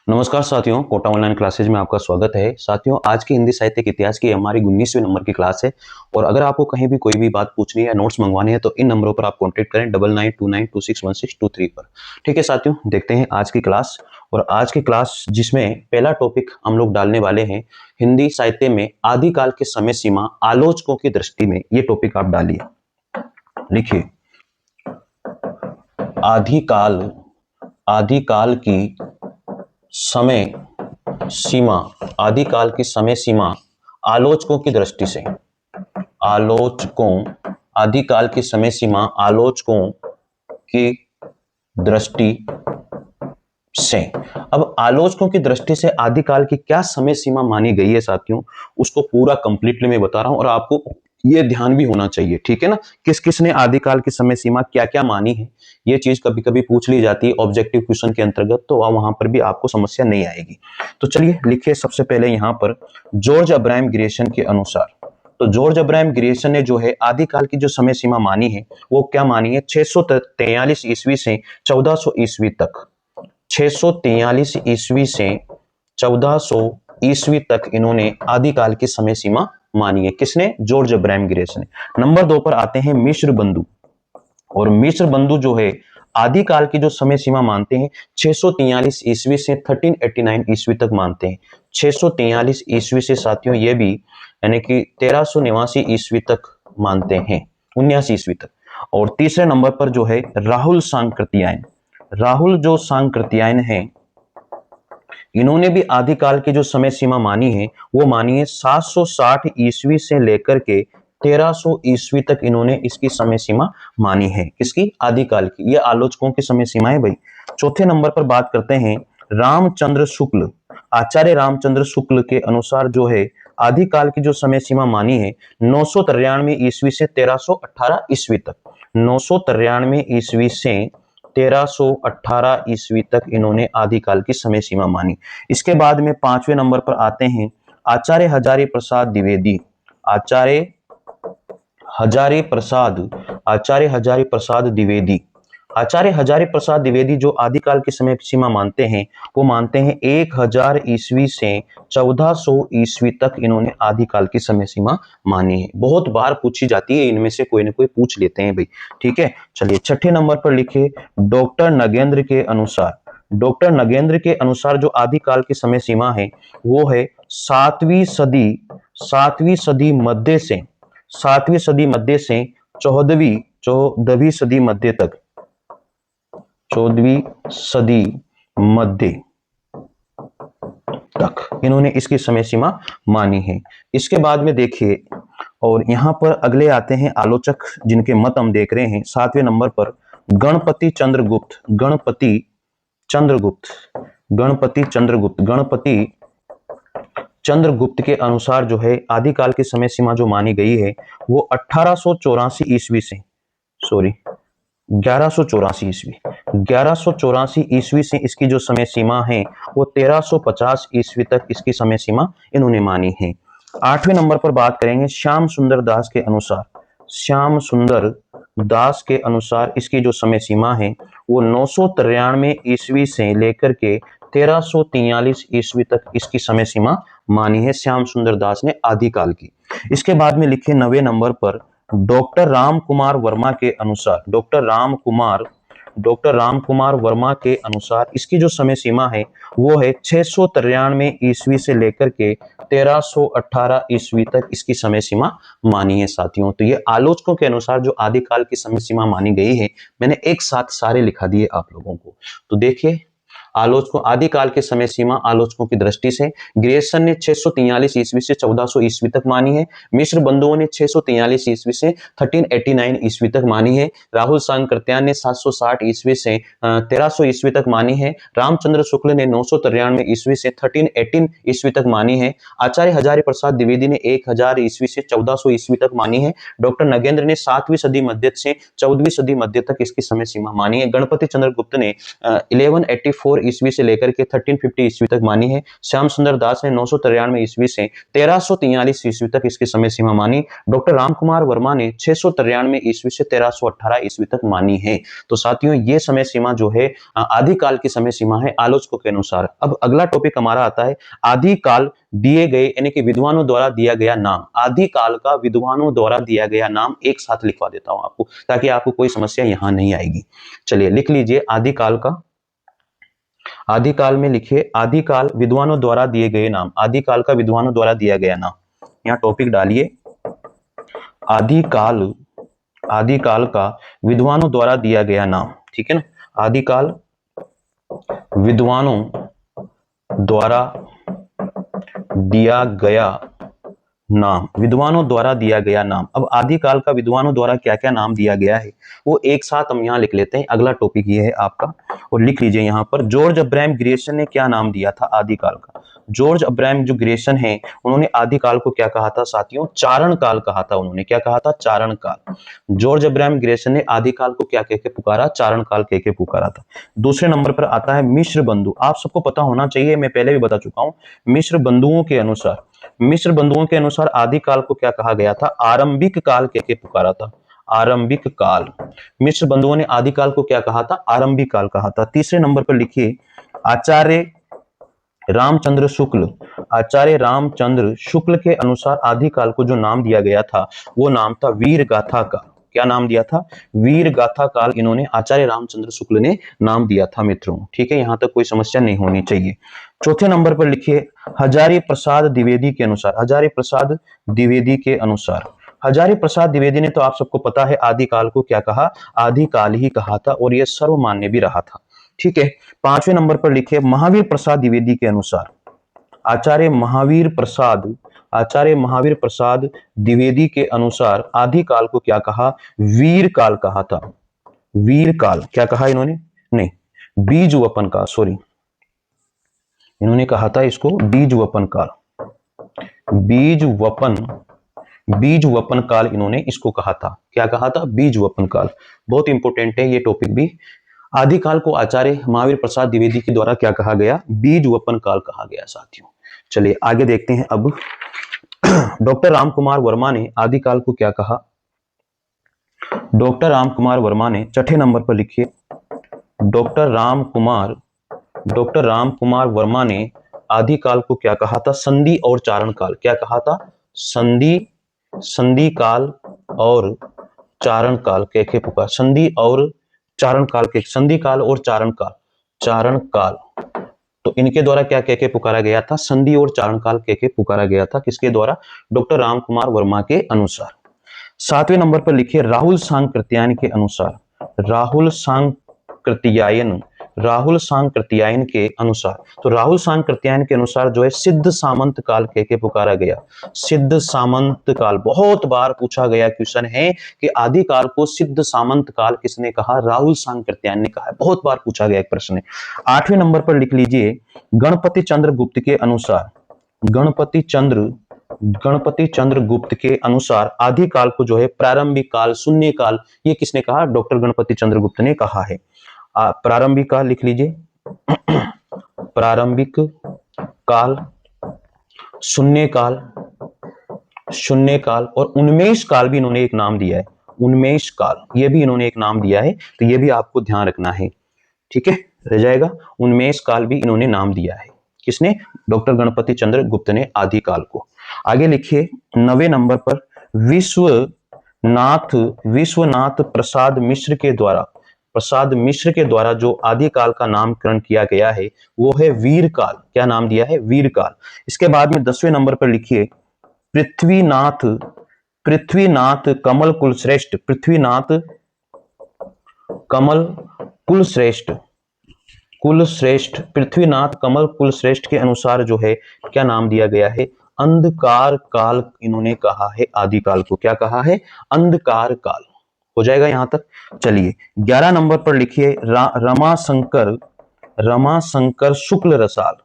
नमस्कार साथियों, Kota online classes में आपका स्वागत है। साथियों, आज की हिंदी साहित्य के इतिहास की हमारी 19वें नंबर की क्लास है। और अगर आपको कहीं भी कोई भी बात पूछनी है या नोट्स मंगवाने हैं तो इन नंबरों पर आप कांटेक्ट करें 9929261623 पर। ठीक है साथियों, देखते हैं आज की क्लास। और आज की क्लास जिसमें पहला टॉपिक हम लोग डालने वाले हैं, हिंदी साहित्य में आदिकाल के समय सीमा आलोचकों की दृष्टि में। ये टॉपिक आप डालिए, लिखिए आदिकाल आदिकाल की समय सीमा आदिकाल की समय सीमा आलोचकों की दृष्टि से। आदिकाल की समय सीमा आलोचकों की दृष्टि से। अब आलोचकों की दृष्टि से आदिकाल की क्या समय सीमा मानी गई है साथियों, उसको पूरा कंप्लीटली मैं बता रहा हूं और आपको ये ध्यान भी होना चाहिए। ठीक है ना, किस किसने आदिकाल की समय सीमा क्या क्या मानी है। ये चीज कभी कभी पूछ ली जाती है ऑब्जेक्टिव क्वेश्चन के अंतर्गत, तो वहां पर भी आपको समस्या नहीं आएगी। तो चलिए लिखिए सबसे पहले यहां पर जॉर्ज अब्राहम ग्रियर्सन के अनुसार। तो जॉर्ज अब्राहम ग्रियर्सन ने जो है आदिकाल की जो समय सीमा मानी है वो क्या मानी है, 643 ईस्वी से 1400 ईस्वी तक। 643 ईस्वी से 1400 ईस्वी तक इन्होंने आदिकाल की समय सीमा मानी है। किसने? जॉर्ज अब्राहम ग्रियर्सन ने। नंबर 2 पर आते हैं मिश्र बंधु। और मिश्र बंधु जो है आदिकाल की जो समय सीमा मानते हैं 643 ईस्वी से 1389 ईस्वी तक मानते हैं। 643 ईस्वी से साथियों ये भी यानी कि 1389 ईस्वी तक मानते हैं, 79 ईस्वी तक। और तीसरे नंबर पर जो है राहुल सांकृत्यायन। राहुल जो सांकृत्यायन है, इन्होंने भी आदिकाल की जो समय सीमा मानी है वो मानी है 760 ईस्वी से लेकर के 1300 ईस्वी तक इन्होंने इसकी समय सीमा मानी है। किसकी? आदिकाल की। ये आलोचकों की समय सीमा है भाई। चौथे नंबर पर बात करते हैं रामचंद्र शुक्ल। आचार्य रामचंद्र शुक्ल के अनुसार जो है आदिकाल की जो समय सीमा मानी है 993 ईस्वी से 1318 ईस्वी तक। 993 ईस्वी से 1318 ईस्वी तक इन्होंने आदिकाल की समय सीमा मानी। इसके बाद में पांचवें नंबर पर आते हैं आचार्य हजारी प्रसाद द्विवेदी। आचार्य हजारी प्रसाद आचार्य हजारी प्रसाद द्विवेदी। आचार्य हजारी प्रसाद द्विवेदी जो आदिकाल की समय सीमा मानते हैं वो मानते हैं 1000 ईस्वी से 1400 ईस्वी तक इन्होंने आदिकाल की समय सीमा मानी है। बहुत बार पूछी जाती है, इनमें से कोई ना कोई पूछ लेते हैं भाई। ठीक है, चलिए छठे नंबर पर लिखे डॉक्टर नगेंद्र के अनुसार। डॉक्टर नगेंद्र के अनुसार जो आदिकाल की समय सीमा है वो है 7वीं सदी मध्य से 14वीं सदी मध्य तक। 14वीं सदी मध्य तक इन्होंने इसकी समय सीमा मानी है। इसके बाद में देखिए, और यहां पर अगले आते हैं आलोचक जिनके मत हम देख रहे हैं 7वें नंबर पर गणपति चंद्रगुप्त। गणपति चंद्रगुप्त के अनुसार जो है आदिकाल की समय सीमा जो मानी गई है वो 1184 ईस्वी से इसकी जो समय सीमा है वो 1350 ईस्वी तक इसकी समय सीमा इन्होंने मानी है। 8वें नंबर पर बात करेंगे श्याम सुंदर दास के अनुसार इसकी जो समय सीमा है वो 993 ईस्वी से लेकर के 1343 ईस्वी तक इसकी समय सीमा मानी है श्याम सुंदर दास ने आदिकाल की। इसके बाद में लिखे 9वें नंबर पर डॉक्टर राम कुमार वर्मा के अनुसार। डॉक्टर राम कुमार वर्मा के अनुसार इसकी जो समय सीमा है वो है 693 ईस्वी से लेकर के 1318 ईस्वी तक इसकी समय सीमा मानी है साथियों। तो ये आलोचकों के अनुसार जो आदिकाल की समय सीमा मानी गई है, मैंने एक साथ सारे लिखा दिए आप लोगों को। तो देखिए आलोचकों आदिकाल के समय सीमा आलोचकों की दृष्टि से ग्रियर्सन ने 643 ईस्वी से 1400 ईस्वी तक मानी है। मिश्र बंधुओं ने 643 ईस्वी से 1389 ईस्वी तक मानी है। राहुल सांकृत्यायन ने 760 ईस्वी से 1300 ईस्वी तक मानी है। रामचंद्र शुक्ल ने 993 ईस्वी से 1318 ईस्वी तक मानी है। आचार्य हजारी प्रसाद द्विवेदी ने 1000 ईस्वी से 1400 ईस्वी तक मानी है। डॉक्टर नगेंद्र ने 7वीं सदी मध्य से 14वीं सदी मध्य तक इसकी समय सीमा मानी है। गणपति चंद्रगुप्त ने 1184 904 ईस्वी से लेकर के 1350 ईस्वी तक मानी है। श्याम सुंदर दास ने 993 ईस्वी से 1343 ईस्वी तक इसकी समय सीमा मानी। डॉक्टर रामकुमार वर्मा ने 693 ईस्वी से 1318 ईस्वी तक मानी है। तो साथियों ये समय सीमा जो है आदिकाल की समय सीमा है आलोचकों के अनुसार। अब अगला टॉपिक हमारा आता है आदिकाल दिए गए यानी कि विद्वानों द्वारा दिया गया नाम। आदिकाल का विद्वानों द्वारा दिया गया नाम एक साथ लिखवा देता हूं आपको, ताकि आपको कोई समस्या यहां नहीं आएगी। चलिए लिख लीजिए आदिकाल का, आदिकाल में लिखिए आदिकाल विद्वानों द्वारा दिए गए नाम। आदिकाल का विद्वानों द्वारा दिया गया नाम, यहां टॉपिक डालिए आदिकाल, आदिकाल का विद्वानों द्वारा दिया गया नाम, ठीक है ना। आदिकाल विद्वानों द्वारा दिया गया नाम, विद्वानों द्वारा दिया गया नाम। अब आदिकाल का विद्वानों द्वारा क्या क्या नाम दिया गया है वो एक साथ हम यहां लिख लेते हैं। अगला टॉपिक ये है आपका, और लिख लीजिए यहां पर जॉर्ज अब्राहम ग्रियर्सन ने क्या नाम दिया था आदिकाल का। जॉर्ज अब्राहम जो ग्रियर्सन है उन्होंने आदिकाल को क्या कहा था साथियों, चारण काल कहा था। उन्होंने क्या कहा था, चारण काल। जॉर्ज अब्राहम ग्रियर्सन ने आदिकाल को क्या कह के पुकारा, चारण काल कह के पुकारा था। दूसरे नंबर पर आता है मिश्र बंधु। आप सबको पता होना चाहिए, मैं पहले भी बता चुका हूं। मिश्र बंधुओं के अनुसार, मिश्र बंधुओं के अनुसार आदिकाल को क्या कहा गया था, आरंभिक काल कह के पुकारा था। आरंभिक काल, मिश्र बंधुओं ने आदिकाल को क्या कहा था, आरंभिक काल कहा था। तीसरे नंबर पर लिखिए आचार्य रामचंद्र शुक्ल। आचार्य रामचंद्र शुक्ल के अनुसार आदिकाल को जो नाम दिया गया था वो नाम था वीर गाथा काल। क्या नाम दिया था, वीर गाथा काल। इन्होंने आचार्य रामचंद्र शुक्ल ने नाम दिया था मित्रों, ठीक है। यहां तक कोई समस्या नहीं होनी चाहिए। चौथे नंबर पर लिखिए हजारी प्रसाद द्विवेदी के अनुसार। हजारी प्रसाद द्विवेदी के अनुसार, हजारी प्रसाद द्विवेदी ने तो आप सबको पता है आदिकाल को क्या कहा, आदिकाल ही कहा था, और यह सर्वमान्य भी रहा था, ठीक है। पांचवें नंबर पर लिखिए महावीर प्रसाद द्विवेदी के अनुसार, आचार्य महावीर प्रसाद, आचार्य महावीर प्रसाद द्विवेदी के अनुसार आदिकाल को क्या कहा, वीर काल कहा था। वीर काल क्या कहा इन्होंने, नहीं बीज वपन काल, सॉरी इन्होंने कहा था इसको बीज वपन काल। बीज वपन, बीज वपन काल इन्होंने इसको कहा था। क्या कहा था, बीज वपन काल। बहुत इंपॉर्टेंट है ये टॉपिक भी। आदिकाल को आचार्य महावीर प्रसाद द्विवेदी के द्वारा क्या कहा गया, बीज वपन काल कहा गया साथियों। चलिए आगे देखते हैं अब डॉक्टर रामकुमार वर्मा ने आदिकाल को क्या कहा। डॉक्टर रामकुमार वर्मा ने छठे नंबर पर लिखिए डॉक्टर रामकुमार वर्मा ने आदिकाल को क्या कहा था, संधि और चारण काल। क्या कहा था, संधि काल और चारण काल कह के पुकार, संधि और चारण काल के, संधि काल और चारण काल, चारण काल। तो इनके द्वारा क्या कह के पुकारा गया था, संधि और चारण काल कह के पुकारा गया था। किसके द्वारा, डॉक्टर रामकुमार वर्मा के अनुसार। सातवें नंबर पर लिखिए राहुल सांकृत्यायन के अनुसार। राहुल सांकृत्यायन के अनुसार, तो राहुल सांकृत्यायन के अनुसार जो है सिद्ध सामंत काल कह के पुकारा गया। सिद्ध सामंत काल बहुत बार पूछा गया क्वेश्चन है कि आदिकाल को सिद्ध सामंत काल किसने कहा, राहुल सांकृत्यायन ने कहा। बहुत बार पूछा गया एक प्रश्न है। आठवें नंबर पर लिख लीजिए गणपति चंद्र गुप्त के अनुसार, गणपति चंद्र गुप्त के अनुसार आदिकाल को जो है प्रारंभिक काल, शून्य काल, ये किसने कहा, डॉक्टर गणपति चंद्र गुप्त ने कहा है। प्रारंभिक काल लिख लीजिए, प्रारंभिक काल, शून्य काल और उन्मेष काल भी इन्होंने एक नाम दिया है। उन्मेष काल ये भी इन्होंने एक नाम दिया है, तो ये भी आपको ध्यान रखना है, ठीक है, रह जाएगा। उन्मेष काल भी इन्होंने नाम दिया है। किसने, डॉक्टर गणपति चंद्र गुप्त ने आदिकाल को। आगे लिखिए 9वें नंबर पर विश्वनाथ प्रसाद मिश्र के द्वारा जो आदिकाल का नामकरण किया गया है वो है वीर काल। क्या नाम दिया है, वीर काल। इसके बाद में 10वें नंबर पर लिखिए पृथ्वीनाथ कमल कुलश्रेष्ठ, पृथ्वीनाथ कमल कुलश्रेष्ठ के अनुसार जो है क्या नाम दिया गया है, अंधकार काल इन्होंने कहा है आदिकाल को। क्या कहा है, अंधकार काल। हो जाएगा यहां तक। चलिए 11 नंबर पर लिखिए रमाशंकर शुक्ल रसाल।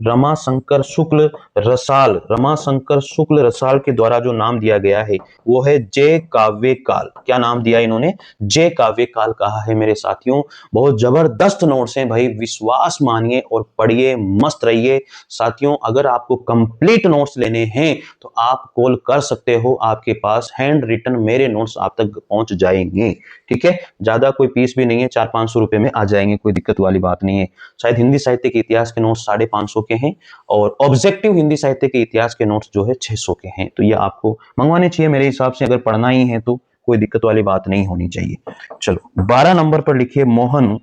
रमाशंकर शुक्ल रसाल, रमाशंकर शुक्ल रसाल के द्वारा जो नाम दिया गया है वो है जय काव्य काल। क्या नाम दिया इन्होंने? जय काव्य काल कहा है मेरे साथियों। बहुत जबरदस्त नोट्स हैं भाई, विश्वास मानिए और पढ़िए, मस्त रहिए साथियों। अगर आपको कंप्लीट नोट्स लेने हैं तो आप कॉल कर सकते हो, आपके पास हैंड रिटन मेरे नोट्स आप तक पहुंच जाएंगे। ठीक है, ज्यादा कोई फीस भी नहीं है, 400-500 रुपए में आ जाएंगे, कोई दिक्कत वाली बात नहीं है। शायद हिंदी साहित्य के इतिहास के नोट्स 550 के हैं और ऑब्जेक्टिव हिंदी साहित्य के इतिहास के नोट्स जो है 600 के हैं। तो ये आपको मंगवाने चाहिए मेरे हिसाब से, अगर पढ़ना ही है तो कोई दिक्कत वाली बात नहीं होनी चाहिए। चलो 12 नंबर पर लिखिए मोहन,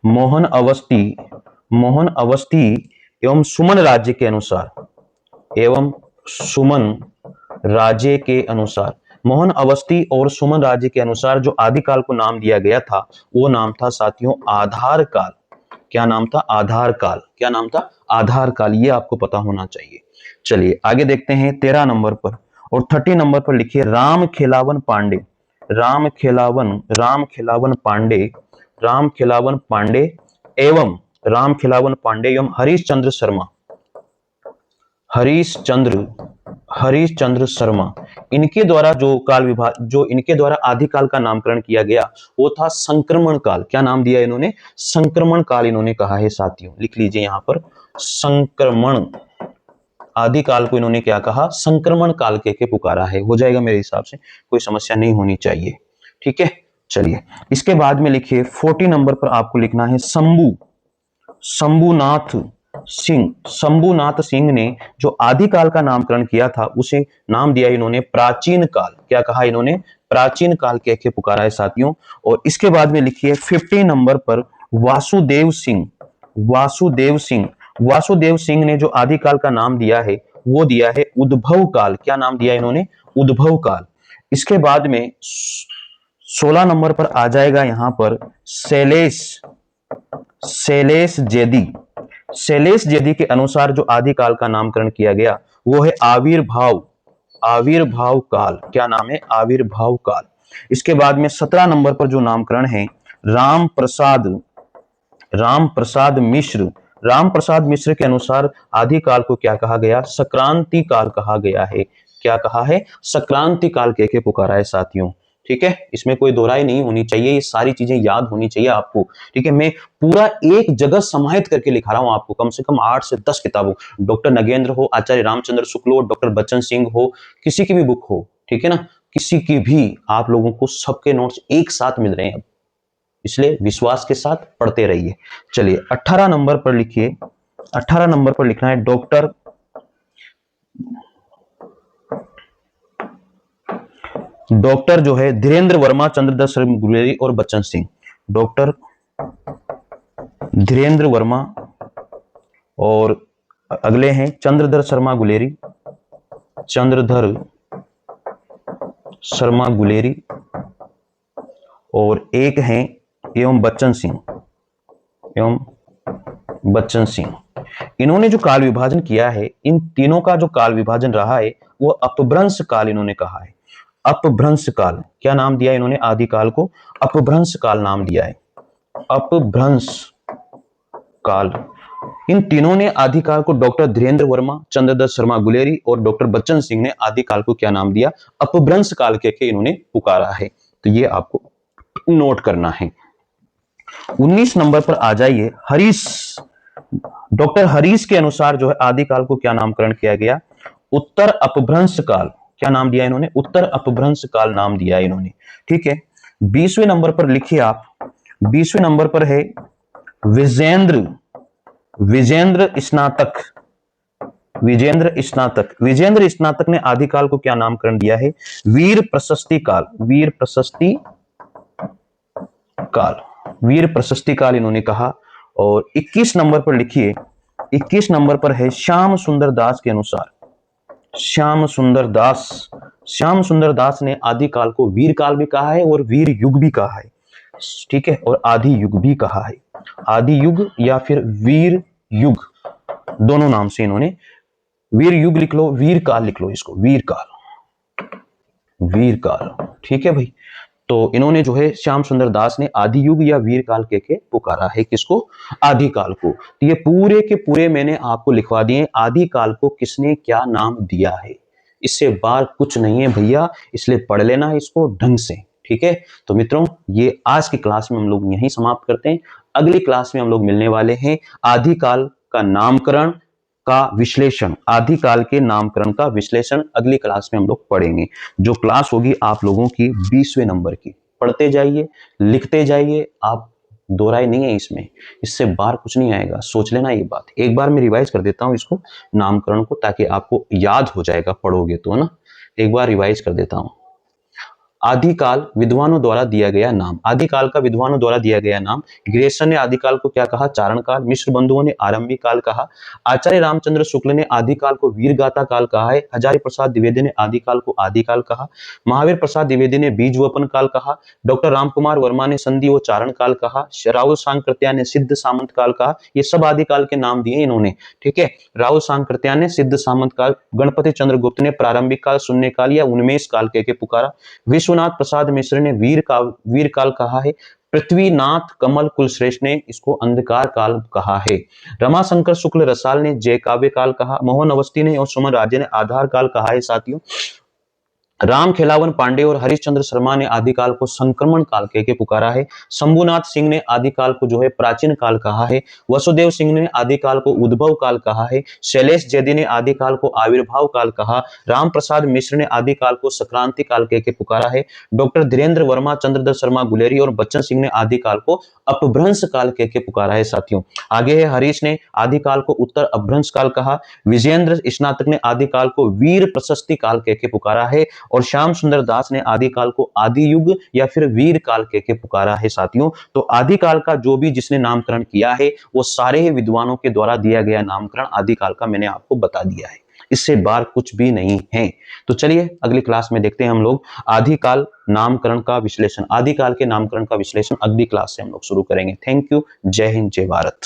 मोहन अवस्थी, मोहन अवस्थी एवं सुमन राज्य के अनुसार, एवं सुमन राज्य के अनुसार, मोहन अवस्थी और सुमन राज्य के अनुसार जो आदिकाल को नाम दिया गया था वो नाम था साथियों आधार काल। क्या नाम था? आधार काल। क्या नाम था? आधार काल। ये आपको पता होना चाहिए। चलिए आगे देखते हैं 13 नंबर पर और 30 नंबर पर लिखिए राम खेलावन पांडे, राम खेलावन, राम खेलावन पांडे, राम खेलावन पांडे एवं राम खेलावन पांडे एवं हरीशचंद्र शर्मा, हरीशचंद्र, हरीशचंद्र शर्मा, इनके द्वारा जो काल विभाग, जो इनके द्वारा आदिकाल का नामकरण किया गया वो था संक्रमण काल। क्या नाम दिया इन्होंने? संक्रमण काल इन्होंने कहा है साथियों, लिख लीजिए यहां पर संक्रमण, आदिकाल को इन्होंने क्या कहा? संक्रमण काल कह के पुकारा है। हो जाएगा मेरे हिसाब से, कोई समस्या नहीं होनी चाहिए। ठीक है, चलिए इसके बाद में लिखिए 40 नंबर पर आपको लिखना है शंभू, शंभुनाथ सिंह, शंभुनाथ सिंह ने जो आदिकाल का नामकरण किया था उसे नाम दिया इन्होंने प्राचीन काल। क्या कहा इन्होंने? प्राचीन काल कह के पुकारा है साथियों। और इसके बाद में लिखिए 50 नंबर पर वासुदेव सिंह, वासुदेव सिंह, वासुदेव सिंह ने जो आदिकाल का नाम दिया है वो दिया है उद्भव काल। क्या नाम दिया इन्होंने? उद्भव काल। इसके बाद में 16 नंबर पर आ जाएगा यहां पर शैलेश, शैलेश जेदी, शैलेश जेदी के अनुसार जो आदिकाल का नामकरण किया गया वो है आविर्भाव, आविर्भाव काल। क्या नाम है? आविर्भाव काल। इसके बाद में 17 नंबर पर जो नामकरण है राम प्रसाद, राम प्रसाद मिश्र, राम प्रसाद मिश्र के अनुसार आदिकाल को क्या कहा गया? संक्रांति काल कहा गया है। क्या कहा है? संक्रांति काल कह के पुकारा है साथियों। ठीक है, इसमें कोई दोहराई नहीं होनी चाहिए, ये सारी चीजें याद होनी चाहिए आपको। ठीक है, मैं पूरा एक जगह समाहित करके लिखा रहा हूं आपको, कम से कम 8 से 10 किताबों, डॉक्टर नगेंद्र हो, आचार्य रामचंद्र शुक्ल हो, डॉक्टर बच्चन सिंह हो, किसी की भी बुक हो, ठीक है ना, किसी की भी, आप लोगों को सबके नोट्स एक साथ मिल रहे हैं, इसलिए विश्वास के साथ पढ़ते रहिए। चलिए 18 नंबर पर लिखिए, 18 नंबर पर लिखना है डॉक्टर, डॉक्टर जो है धीरेन्द्र वर्मा, चंद्रदत्त शर्मा गुलेरी और बच्चन सिंह, डॉक्टर धीरेन्द्र वर्मा और अगले हैं चंद्रधर शर्मा गुलेरी, चंद्रधर शर्मा गुलेरी और एक हैं एवं बच्चन सिंह, एवं बच्चन सिंह। इन्होंने जो काल विभाजन किया है, इन तीनों का जो काल विभाजन रहा है वो अपभ्रंश काल इन्होंने कहा है। अपभ्रंश काल। क्या नाम दिया इन्होंने आदिकाल को? अपभ्रंश काल नाम दिया है, अपभ्रंश काल। इन तीनों ने आदिकाल को, डॉक्टर धीरेन्द्र वर्मा, चंद्रदत्त शर्मा गुलेरी और डॉक्टर बच्चन सिंह ने आदिकाल को क्या नाम दिया? अपभ्रंश काल कह के इन्होंने पुकारा है। तो ये आपको नोट करना है। 19 नंबर पर आ जाइए हरीश, डॉक्टर हरीश के अनुसार जो है आदिकाल को क्या नामकरण किया गया? उत्तर अपभ्रंश काल। क्या नाम दिया इन्होंने? उत्तर अपभ्रंश काल नाम दिया इन्होंने। ठीक है, 20वें नंबर पर लिखिए आप, 20वें नंबर पर है विजेंद्र, विजेंद्र स्नातक, विजेंद्र स्नातक, विजेंद्र स्नातक ने आदिकाल को क्या नामकरण दिया है? वीर प्रशस्ति काल, वीर प्रशस्ति काल, वीर प्रशस्ति काल इन्होंने कहा। और 21 नंबर पर लिखिए, 21 नंबर पर है श्याम सुंदर दास के अनुसार, श्याम सुंदर दास, श्याम सुंदर दास ने आदिकाल को वीर काल भी कहा है और वीर युग भी कहा है। ठीक है, और आदि युग भी कहा है, आदि युग या फिर वीर युग, दोनों नाम से इन्होंने, वीर युग लिख लो, वीर काल लिख लो, इसको वीर काल, वीर काल। ठीक है भाई, तो इन्होंने जो है श्याम सुंदर दास ने आदि युग या वीर काल के पुकारा है, किसको? आदि काल को। तो ये पूरे के पूरे मैंने आपको लिखवा दिए, आदि काल को किसने क्या नाम दिया है, इससे बाहर कुछ नहीं है भैया, इसलिए पढ़ लेना इसको ढंग से, ठीक है। तो मित्रों, ये आज की क्लास में हम लोग यहीं समाप्त करते हैं। अगली क्लास में हम लोग मिलने वाले हैं आदिकाल का नामकरण का विश्लेषण, आदिकाल के नामकरण का विश्लेषण अगली क्लास में हम लोग पढ़ेंगे, जो क्लास होगी आप लोगों की 20वें नंबर की। पढ़ते जाइए, लिखते जाइए, आप दोहराई नहीं है इसमें, इससे बाहर कुछ नहीं आएगा, सोच लेना ये बात। एक बार मैं रिवाइज कर देता हूं इसको, नामकरण को, ताकि आपको याद हो जाएगा पढ़ोगे तो, है ना। एक बार रिवाइज कर देता हूं। आदिकाल विद्वानों द्वारा दिया गया नाम, आदिकाल का विद्वानों द्वारा दिया गया नाम। ग्रेसन ने आदिकाल को क्या कहा? चारण काल। मिश्र बंधुओं ने आरंभिक काल कहा। आचार्य रामचंद्र शुक्ल ने आदिकाल को वीरगाथा काल कहा है। हजारी प्रसाद द्विवेदी ने आदिकाल को आदिकाल कहा। महावीर प्रसाद द्विवेदी ने बीजवपन काल कहा। डॉक्टर रामकुमार वर्मा ने संधि व चारण काल कहा। राहुल सांकृत्या ने सिद्ध सामंत काल कहा। ये सब आदिकाल के नाम दिए इन्होंने, ठीक है। राहुल सांकृत्या ने सिद्ध सामंत काल, गणपति चंद्रगुप्त ने प्रारंभिक काल, शून्य काल या उन्मेष काल के पुकारा। विश्वनाथ प्रसाद मिश्र ने वीर काल कहा है। पृथ्वीनाथ कमल कुलश्रेष्ठ ने इसको अंधकार काल कहा है। रमाशंकर शुक्ल रसाल ने जय काव्य काल कहा। मोहन अवस्थी ने और सुमन राजे ने आधार काल कहा है साथियों। राम खेलावन पांडे और हरिश्चंद्र शर्मा ने आदिकाल को संक्रमण काल के पुकारा है। शंभुनाथ सिंह ने आदिकाल को जो है प्राचीन काल कहा है। वसुदेव सिंह ने आदिकाल को उद्भव काल कहा है। शैलेश जैदी ने आदिकाल को आविर्भाव काल कहा। राम प्रसाद मिश्र ने आदिकाल को संक्रांति काल के पुकारा है। डॉक्टर धीरेन्द्र वर्मा, चंद्रदत्त शर्मा गुलेरी और बच्चन सिंह ने आदिकाल को अपभ्रंश काल के पुकारा है साथियों। आगे है हरीश ने आदिकाल को उत्तर अपभ्रंश काल कहा। विजेंद्र स्नातक ने आदिकाल को वीर प्रशस्ति काल के पुकारा है। और श्याम सुंदर दास ने आदिकाल को आदि युग या फिर वीर काल के पुकारा है साथियों। तो आदिकाल का जो भी जिसने नामकरण किया है, वो सारे ही विद्वानों के द्वारा दिया गया नामकरण आदिकाल का मैंने आपको बता दिया है, इससे बाहर कुछ भी नहीं है। तो चलिए अगली क्लास में देखते हैं हम लोग आदिकाल नामकरण का विश्लेषण, आदिकाल के नामकरण का विश्लेषण अगली क्लास से हम लोग शुरू करेंगे। Thank you. जय हिंद, जय भारत।